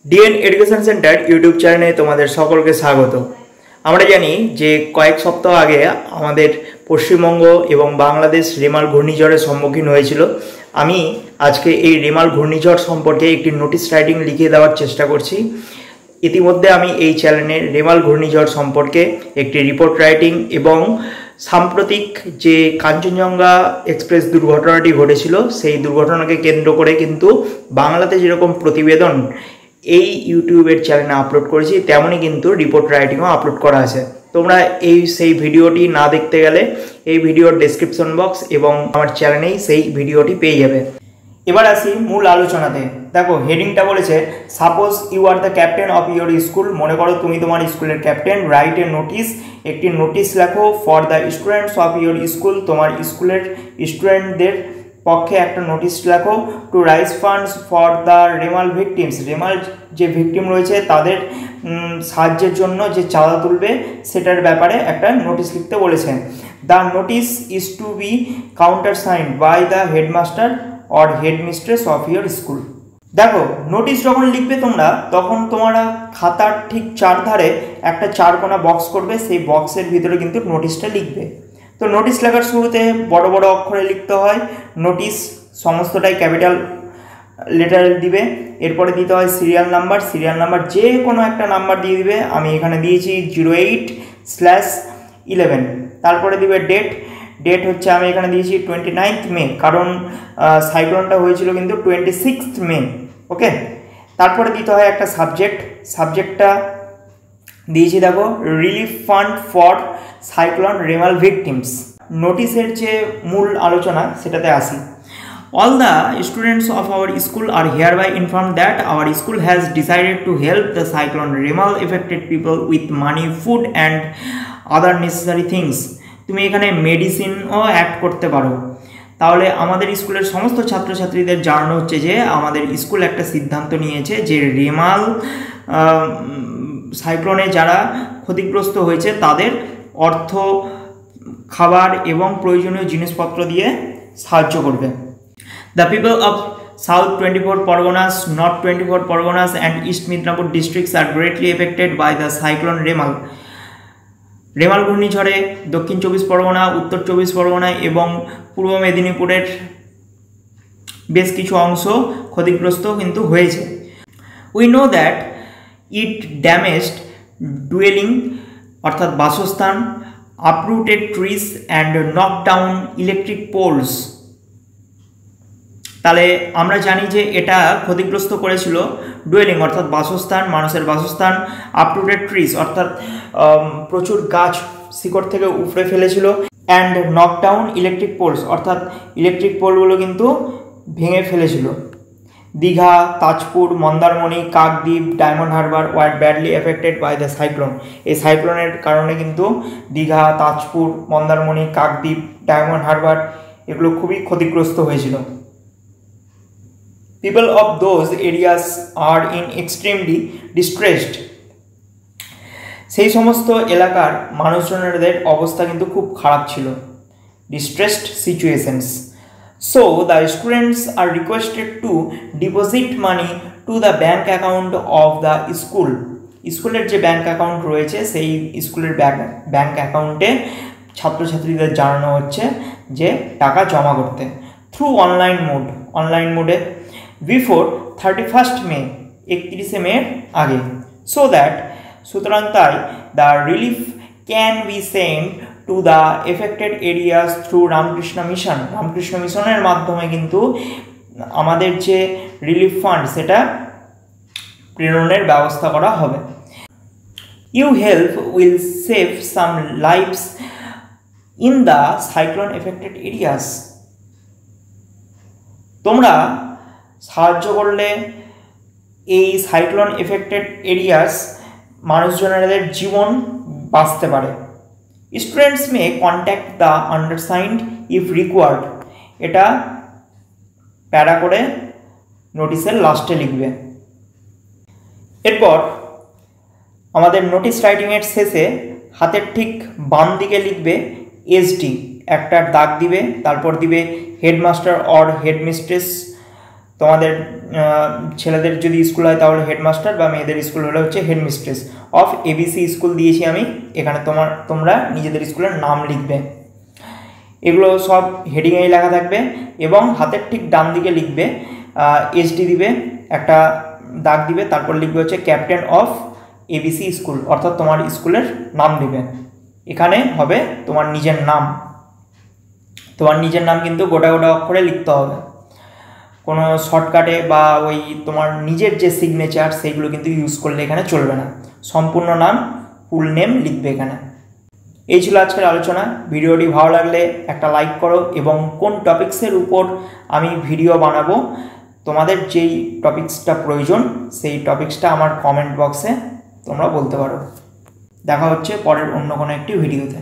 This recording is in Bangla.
ডিএন এডুকেশন সেন্টার ইউটিউব চ্যানেলে তোমাদের সকলকে স্বাগত। আমরা জানি যে কয়েক সপ্তাহ আগে আমাদের পশ্চিমবঙ্গ এবং বাংলাদেশ রেমাল ঘূর্ণিঝড়ের সম্মুখীন হয়েছিল। আমি আজকে এই রেমাল ঘূর্ণিঝড় সম্পর্কে একটি নোটিশ রাইটিং লিখে দেওয়ার চেষ্টা করছি। ইতিমধ্যে আমি এই চ্যানেলে রেমাল ঘূর্ণিঝড় সম্পর্কে একটি রিপোর্ট রাইটিং এবং সাম্প্রতিক যে কাঞ্চনজঙ্ঘা এক্সপ্রেস দুর্ঘটনাটি ঘটেছিল সেই দুর্ঘটনাকে কেন্দ্র করে কিন্তু বাংলাতে যেরকম প্রতিবেদন এই ইউটিউবের চ্যানেলে আপলোড করেছি, তেমনই কিন্তু রিপোর্ট রাইটিংও আপলোড করা আছে। তোমরা সেই ভিডিওটি না দেখতে গেলে এই ভিডিওর ডেসক্রিপশন বক্স এবং আমার চ্যানেলেই সেই ভিডিওটি পেয়ে যাবে। এবার আসি মূল আলোচনাতে। দেখো, হেডিংটা বলেছে suppose you are the captain of your school. মনে করো তুমি তোমার স্কুলের ক্যাপ্টেন। রাইট এ নোটিস, একটি নোটিশ লেখো for the students of your school. তোমার স্কুলের স্টুডেন্টদের পক্ষে একটা নোটিশ লেখো। To raise funds for the Remal victims. Remal যে ভিকটিম রয়েছে তাদের সাহায্যের জন্য যে চাঁদা তুলবে সেটার ব্যাপারে একটা নোটিশ লিখতে বলেছে। The notice is to be countersigned by the headmaster or headmistress of your school. দেখো, নোটিশ যখন লিখবে তোমরা, তখন তোমরা খাতার ঠিক চারধারে একটা চারকোনা বক্স করবে। সেই বক্সের ভিতরে কিন্তু নোটিশটা লিখবে। তো নোটিশ লেখার শুরুতে বড় বড় অক্ষরে লিখতে হয়। নোটিশ সমস্তটাই ক্যাপিটাল লেটারে দিবে। এরপরে দিতে হয় সিরিয়াল নাম্বার। সিরিয়াল নাম্বার যে কোনো একটা নাম্বার দিয়ে দিবে। আমি এখানে দিয়েছি 08/11। তারপরে দিবে ডেট হচ্ছে আমি এখানে দিয়েছি 29 মে, কারণ সাইক্লোনটা হয়েছিল কিন্তু 26 মে। ওকে, তারপরে দিতে হয় একটা সাবজেক্টটা দিয়েছি দেখো, relief fund for cyclone Remal victims. নোটিশের যে মূল আলোচনা সেটাতে আসি। All the students of our school are hereby informed that our school has decided to help the cyclone Remal affected people with money, food and other necessary things. তুমি এখানে মেডিসিনও অ্যাড করতে পারো। তাহলে আমাদের স্কুলের সমস্ত ছাত্রছাত্রীদের জানানো হচ্ছে যে আমাদের স্কুল একটা সিদ্ধান্ত নিয়েছে যে রেমাল সাইক্লোনে যারা ক্ষতিগ্রস্ত হয়েছে তাদের অর্থ, খাবার এবং প্রয়োজনীয় জিনিসপত্র দিয়ে সাহায্য করবে। The people of South 24 Parganas, North 24 Parganas and East Midnapur districts are greatly affected by the cyclone Remal. Remal ঘূর্ণিঝড়ে দক্ষিণ 24 পরগনা, উত্তর 24 পরগনা এবং পূর্ব মেদিনীপুরের বেশ কিছু অংশ ক্ষতিগ্রস্ত কিন্তু হয়েছে। We know that it damaged dwelling অর্থাৎ বাসস্থান, uprooted trees and knock down electric poles. তাহলে আমরা জানি যে এটা ক্ষতিগ্রস্ত করেছিল ডুয়েলিং অর্থাৎ বাসস্থান, মানুষের বাসস্থান, আপরুটেড ট্রিজ অর্থাৎ প্রচুর গাছ শিকড় থেকে উপড়ে ফেলেছিল, and knock down electric poles অর্থাৎ ইলেকট্রিক পোলগুলো কিন্তু ভেঙে ফেলেছিল। Digha, Tajpur, Mandarmani, Kakdwip, Diamond Harbour were badly affected by the cyclone. এই সাইক্লোনের কারণে কিন্তু দীঘা, তাজপুর, মন্দারমণি, কাকদ্বীপ, ডায়মন্ড হারবার এগুলো খুবই ক্ষতিগ্রস্ত হয়েছিল। People of those areas are in extremely distressed. সেই সমস্ত এলাকার মানুষজনদের অবস্থা কিন্তু খুব খারাপ ছিল। Distressed situations. So the students are requested to deposit money to the bank account of the school. স্কুলের যে ব্যাংক অ্যাকাউন্ট রয়েছে সেই স্কুলের ব্যাংক অ্যাকাউন্টে ছাত্রছাত্রীদের জানানো হচ্ছে যে টাকা জমা করতে থ্রু অনলাইন মোডে বিফোর 31 মে, 31 মে আগে। সুতরাং তাই the relief can be send to the affected areas through Ramakrishna মিশনের মাধ্যমে কিন্তু আমাদের যে রিলিফ ফান্ড সেটা প্রেরণের ব্যবস্থা করা হবে। You help will save some lives in the cyclone affected areas. তোমরা সাহায্য করলে এই সাইক্লোন এফেক্টেড এরিয়াস মানুষজনের জীবন বাঁচতে পারে। Students May contact the undersigned if required. এটা প্যারা করে নোটিশের লাস্টে লিখবে। এরপর আমাদের নোটিশ রাইটিংয়ের শেষে হাতের ঠিক বাম দিকে লিখবে SD, একটা দাগ দিবে, তারপর দিবে হেডমাস্টার অর হেডমিস্ট্রেস। তোমাদের ছেলেদের যদি স্কুল হয় তাহলে হেডমাস্টার, বা মেয়েদের স্কুল হলে হচ্ছে হেডমিস্ট্রেস অফ এবিসি স্কুল দিয়েছি আমি। এখানে তোমরা নিজেদের স্কুলের নাম লিখবে। এগুলো সব হেডিংয়েই লেখা থাকবে এবং হাতের ঠিক ডান দিকে লিখবে এসডি দিবে, একটা দাগ দিবে, তারপর লিখবে হচ্ছে ক্যাপ্টেন অফ এবিসি স্কুল, অর্থাৎ তোমার স্কুলের নাম দিবে। এখানে হবে তোমার নিজের নাম। তোমার নিজের নাম কিন্তু গোটা গোটা অক্ষরে লিখতে হবে, কোনো শর্টকাটে বা ওই তোমার নিজের যে সিগনেচার সেইগুলো কিন্তু ইউজ করলে এখানে চলবে না। সম্পূর্ণ নাম, ফুল নেম লিখবে এখানে। এই ছিল আজকের আলোচনা। ভিডিওটি ভালো লাগলে একটা লাইক করো এবং কোন টপিক্সের উপর আমি ভিডিও বানাবো, তোমাদের যেই টপিক্সটা প্রয়োজন সেই টপিক্সটা আমার কমেন্ট বক্সে তোমরা বলতে পারো। দেখা হচ্ছে পরের অন্য কোনো একটি ভিডিওতে।